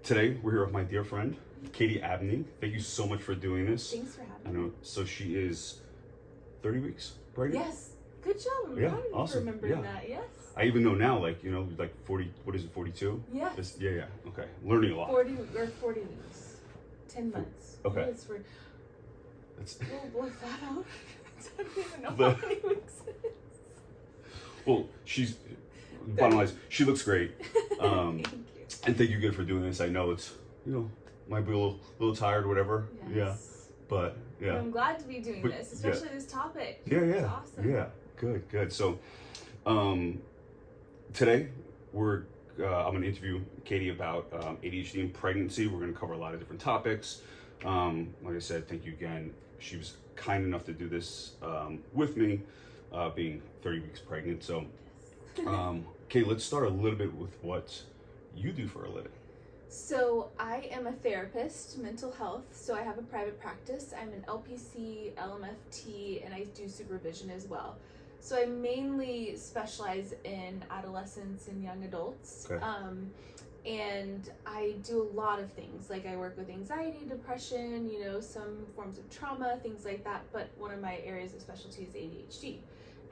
Today, we're here with my dear friend, Katie Abney. Thank you so much for doing this. Thanks for having I know. So she is 30 weeks pregnant? Yes. Good job. I'm Yeah, proud of you awesome. for remembering Yeah. that. Yes. I even know now, like 40, what is it, 42? Yes. Yeah, okay. Learning a lot. 40 weeks. 10 months. Okay. It's for, That's, we'll blow that out. I don't even know The- how many weeks it is. well, bottom line is, she looks great. Thank you. And thank you again for doing this. I know it's, might be a little tired or whatever. Yes. Yeah. But, yeah. I'm glad to be doing this, especially this topic. Yeah. It's awesome. Yeah. Good. So, today I'm going to interview Katie about ADHD and pregnancy. We're going to cover a lot of different topics. Like I said, thank you again. She was kind enough to do this with me, being 30 weeks pregnant. So, Katie, let's start a little bit with what you do for a living. So I am a therapist, mental health. So I have a private practice. I'm an LPC, LMFT, and I do supervision as well. So I mainly specialize in adolescents and young adults. Okay. And I do a lot of things. Like I work with anxiety, depression, some forms of trauma, things like that. But one of my areas of specialty is ADHD.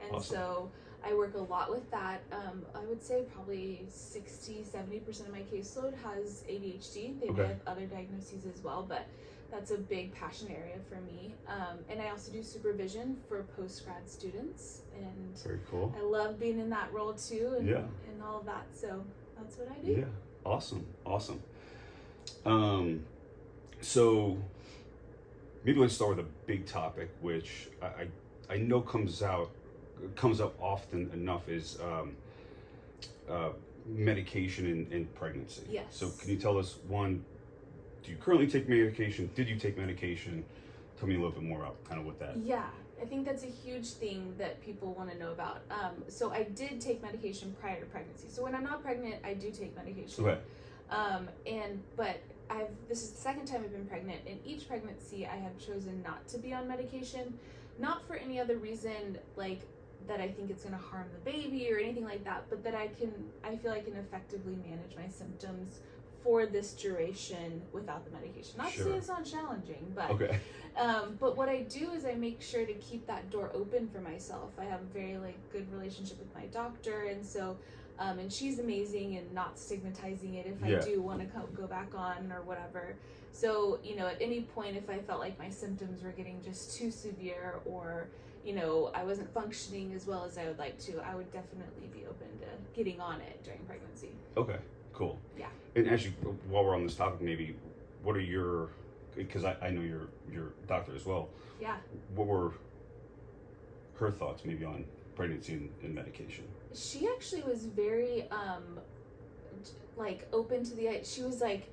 And Awesome. So I work a lot with that. I would say probably 60-70% of my caseload has ADHD. They may Okay. have other diagnoses as well, but that's a big passion area for me. And I also do supervision for post-grad students. And Very cool. I love being in that role too and all of that. So that's what I do. Yeah. Awesome. So maybe let's start with a big topic, which I know comes up often enough, is medication in pregnancy. Yes. So can you tell us, one, do you currently take medication? Did you take medication? Tell me a little bit more about kind of what that. Yeah, I think that's a huge thing that people want to know about. So I did take medication prior to pregnancy. So when I'm not pregnant, I do take medication. Okay. But this is the second time I've been pregnant. In each pregnancy, I have chosen not to be on medication, not for any other reason like that I think it's going to harm the baby or anything like that, but that I feel I can effectively manage my symptoms for this duration without the medication. Not to say it's not challenging, but Okay. but what I do is I make sure to keep that door open for myself. I have a very good relationship with my doctor, and so and she's amazing and not stigmatizing it if I do want to go back on or whatever. So at any point if I felt like my symptoms were getting just too severe or I wasn't functioning as well as I would like to, I would definitely be open to getting on it during pregnancy. Okay. Cool. Yeah. And actually, while we're on this topic, maybe what are your, because I know your doctor as well. Yeah. What were her thoughts maybe on pregnancy and medication? She actually was very open to she was like,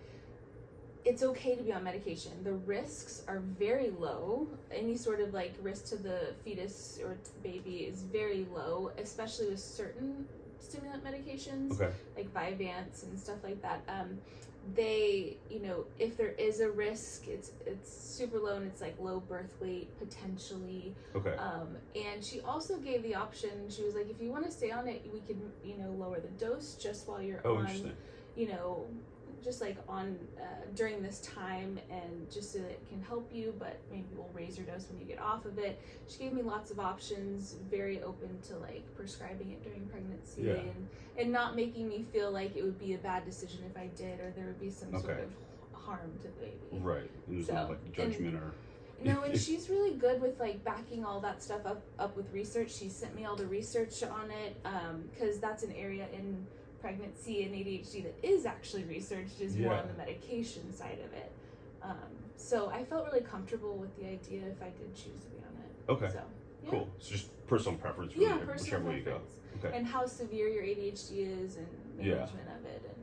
it's okay to be on medication. The risks are very low. Any sort of risk to the fetus or to the baby is very low, especially with certain stimulant medications. Okay. Like Vyvanse and stuff like that. They, if there is a risk, it's super low, and it's low birth weight potentially. Okay. And she also gave the option. She was like, if you want to stay on it, we could lower the dose just while you're on, just on during this time, and just so that it can help you, but maybe we'll raise your dose when you get off of it. She gave me lots of options, very open to prescribing it during pregnancy, and not making me feel like it would be a bad decision if I did, or there would be some sort of harm to the baby. Right. And there's no judgment or. No, and she's really good with backing all that stuff up with research. She sent me all the research on it, because that's an area in pregnancy and ADHD that is actually researched, is more on the medication side of it. So I felt really comfortable with the idea if I did choose to be on it. Okay. So, yeah. Cool. It's just personal preference, really, personal whichever way you go. preference. Okay. And how severe your ADHD is and management of it, and